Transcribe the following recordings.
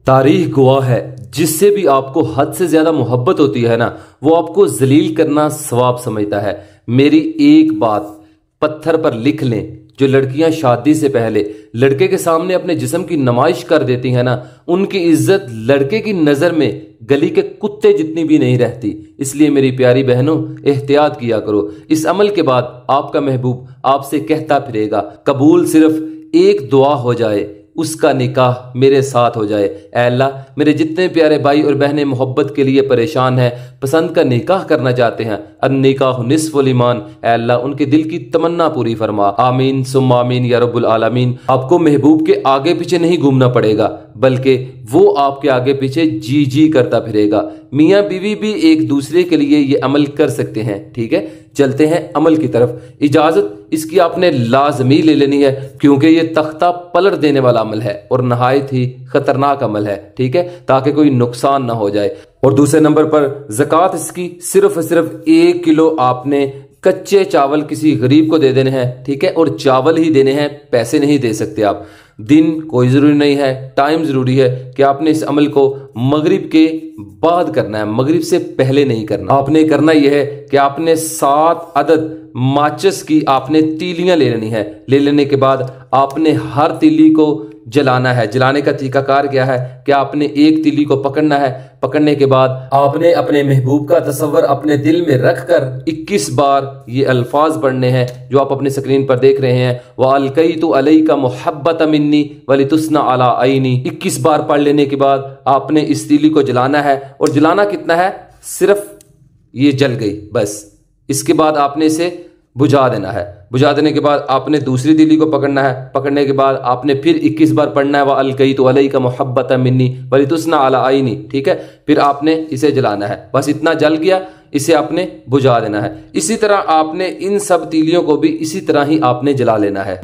तारीख गवाह है, जिससे भी आपको हद से ज्यादा मोहब्बत होती है ना, वो आपको जलील करना सवाब समझता है। मेरी एक बात पत्थर पर लिख लें, जो लड़कियां शादी से पहले लड़के के सामने अपने जिस्म की नुमाइश कर देती हैं ना, उनकी इज्जत लड़के की नज़र में गली के कुत्ते जितनी भी नहीं रहती। इसलिए मेरी प्यारी बहनों, एहतियात किया करो। इस अमल के बाद आपका महबूब आपसे कहता फिरेगा, कबूल सिर्फ एक दुआ हो जाए, उसका निकाह मेरे साथ हो जाए। ऐ अल्लाह, मेरे जितने प्यारे भाई और बहनें मोहब्बत के लिए परेशान हैं, पसंद का निकाह करना चाहते हैं, अन्निकाह निस्फुल ईमान, ऐ अल्लाह उनके दिल की तमन्ना पूरी फरमा। आमीन सुम्मा आमीन या रब्बुल आलमीन। आपको महबूब के आगे पीछे नहीं घूमना पड़ेगा, बल्कि वो आपके आगे पीछे जी जी करता फिरेगा। मियाँ बीवी भी एक दूसरे के लिए ये अमल कर सकते हैं। ठीक है, चलते हैं अमल की तरफ। इजाजत इसकी आपने लाजमी ले लेनी है, क्योंकि ये तख्ता पलट देने वाला अमल है और नहायत ही खतरनाक अमल है। ठीक है, ताकि कोई नुकसान ना हो जाए। और दूसरे नंबर पर ज़कात इसकी सिर्फ 1 किलो आपने कच्चे चावल किसी गरीब को दे देने हैं। ठीक है, और चावल ही देने हैं, पैसे नहीं दे सकते आप। दिन कोई ज़रूरी नहीं है, टाइम ज़रूरी है कि आपने इस अमल को मगरिब के बाद करना है, मगरिब से पहले नहीं करना। आपने करना यह है कि आपने 7 अदद माचिस की आपने तीलियां ले लेनी है। ले लेने के बाद आपने हर तीली को जलाना है। जलाने का तरीकाकार क्या है कि आपने एक तीली को पकड़ना है। पकड़ने के बाद आपने अपने महबूब का तस्वर अपने दिल में रखकर 21 बार ये अल्फाज पढ़ने हैं जो आप अपने स्क्रीन पर देख रहे हैं। वअलकैतु अलैका मुहब्बतम मिन्नी वलितुस्ना अला ऐनी। 21 बार पढ़ लेने के बाद आपने इस तीली को जलाना है। और जलाना कितना है, सिर्फ ये जल गई बस। इसके बाद आपने इसे बुझा देना है। बुझा देने के बाद आपने दूसरी तीली को पकड़ना है। पकड़ने के बाद आपने फिर 21 बार पढ़ना है, वअलकैतु अलैका मुहब्बतम मिन्नी वलितुस्ना अला ऐनी। ठीक है, फिर आपने इसे जलाना है। बस इतना जल गया, इसे आपने बुझा देना है। इसी तरह आपने इन सब तीलियों को भी इसी तरह ही आपने जला लेना है।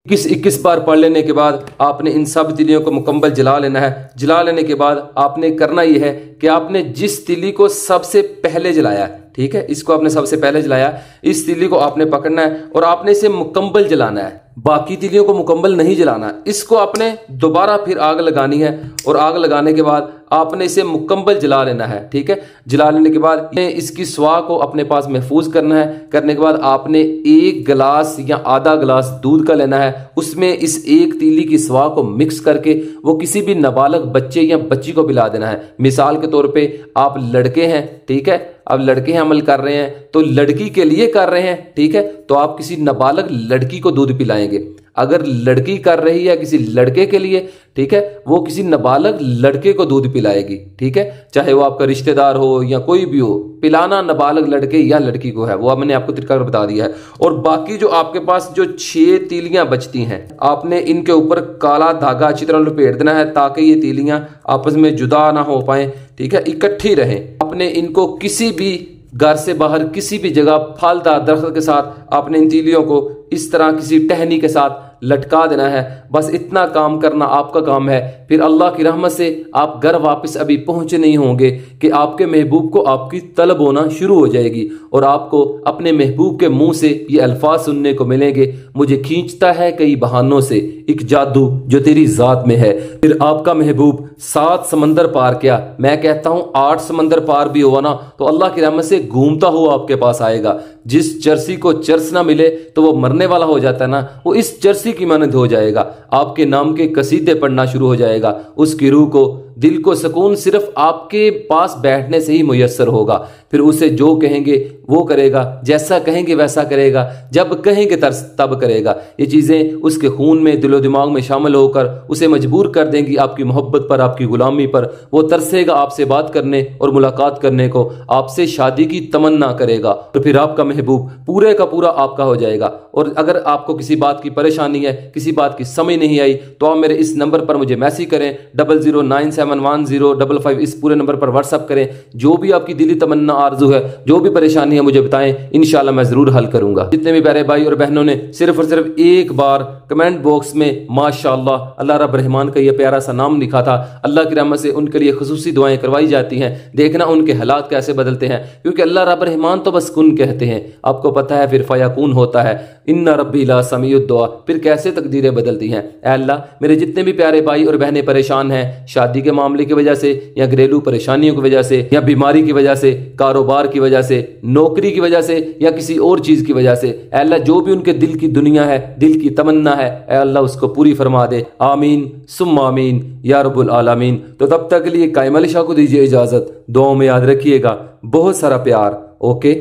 21 बार पढ़ लेने के बाद आपने इन सब तीलियों को मुकम्मल जला लेना है। जला लेने के बाद आपने करना यह है कि आपने जिस तीली को सबसे पहले जलाया, ठीक है, इसको आपने सबसे पहले जलाया, इस तीली को आपने पकड़ना है और आपने इसे मुकम्मल जलाना है। बाकी तीलियों को मुकम्मल नहीं जलाना। इसको आपने दोबारा फिर आग लगानी है और आग लगाने के बाद आपने इसे मुकम्मल जला लेना है। ठीक है, जला लेने के बाद इसकी स्वाह को अपने पास महफूज करना है। करने के बाद आपने 1 गिलास या आधा गिलास दूध का लेना है। उसमें इस एक तीली की स्वाह को मिक्स करके वो किसी भी नाबालग बच्चे या बच्ची को पिला देना है। मिसाल के तौर पे आप लड़के हैं, ठीक है, अब लड़के हैं अमल कर रहे हैं तो लड़की के लिए कर रहे हैं, ठीक है, तो आप किसी नाबालग लड़की को दूध पिलाएंगे। अगर लड़की कर रही है किसी लड़के के लिए, ठीक है, वो किसी नाबालग लड़के को दूध पिलाएगी। ठीक है, चाहे वो आपका रिश्तेदार हो या कोई भी हो, पिलाना नाबालग लड़के या लड़की को है। वो अब मैंने आपको तरीका बता दिया है। और बाकी जो आपके पास जो 6 तीलियां बचती हैं, आपने इनके ऊपर काला धागा अच्छी तरह लपेट देना है ताकि ये तीलियां आपस में जुदा ना हो पाए। ठीक है, इकट्ठी रहें। आपने इनको किसी भी घर से बाहर किसी भी जगह फलदार दरख्त के साथ आपने इन तीलियों को इस तरह किसी टहनी के साथ लटका देना है। बस इतना काम करना आपका काम है। फिर अल्लाह की रहमत से आप घर वापस अभी पहुंचे नहीं होंगे कि आपके महबूब को आपकी तलब होना शुरू हो जाएगी और आपको अपने महबूब के मुंह से ये अल्फाज सुनने को मिलेंगे, मुझे खींचता है कई बहानों से एक जादू जो तेरी जात में है। फिर आपका महबूब 7 समंदर पार किया, मैं कहता हूं 8 समंदर पार भी हुआ ना तो अल्लाह की रहमत से घूमता हुआ आपके पास आएगा। जिस चरसी को चरस ना मिले तो वो मरने वाला हो जाता है ना, वो इस चरसी की मानद हो जाएगा। आपके नाम के कसीदे पढ़ना शुरू हो जाएगा। उसकी रूह को, दिल को सुकून सिर्फ आपके पास बैठने से ही मुयस्सर होगा। फिर उसे जो कहेंगे वो करेगा, जैसा कहेंगे वैसा करेगा, जब कहेंगे तब करेगा। ये चीज़ें उसके खून में, दिलो दिमाग में शामिल होकर उसे मजबूर कर देंगी आपकी मोहब्बत पर, आपकी गुलामी पर। वो तरसेगा आपसे बात करने और मुलाकात करने को, आपसे शादी की तमन्ना करेगा। तो फिर आपका महबूब पूरे का पूरा आपका हो जाएगा। और अगर आपको किसी बात की परेशानी है, किसी बात की समझ नहीं आई, तो आप मेरे इस नंबर पर मुझे मैसेज करें, 00971055, इस पूरे नंबर पर व्हाट्सअप करें। जो भी आपकी दिली तमन्ना आरजू है, जो भी परेशानी है मुझे बताएं, इंशाल्लाह मैं जरूर हल करूंगा। जितने भी प्यारे भाई और बहनों ने सिर्फ और सिर्फ एक बार कमेंट बॉक्स में माशाअल्लाह अल्लाह रब रहमान का ये प्यारा सा नाम लिखा था, अल्लाह की रहमत से उनके लिए खुसूसी दुआएं करवाई जाती हैं। देखना उनके हालात कैसे बदलते हैं, क्योंकि अल्लाह रब रहमान तो बस कुन कहते हैं, आपको पता है, फिर फयाकून होता है। इन्ना रब्बी ला समीउद दुआ। फिर कैसे तकदीरें बदलती हैं। ऐ अल्लाह, मेरे जितने भी प्यारे भाई और बहनें परेशान हैं, शादी के मामले की वजह से या घरेलू परेशानियों की वजह से या बीमारी की वजह से, कारोबार की वजह से, नौकरी की वजह से या किसी और चीज़ की वजह से, ऐ अल्लाह जो भी उनके दिल की दुनिया है, दिल की तमन्ना है, ऐ अल्लाह उसको पूरी फरमा दे। आमीन सुम्मा आमीन या रब्बुल आलमीन। तो तब तक के लिए कायमल शाह को दीजिए इजाज़त। दुआओं में याद रखिएगा। बहुत सारा प्यार। ओके,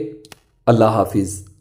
अल्लाह हाफिज़।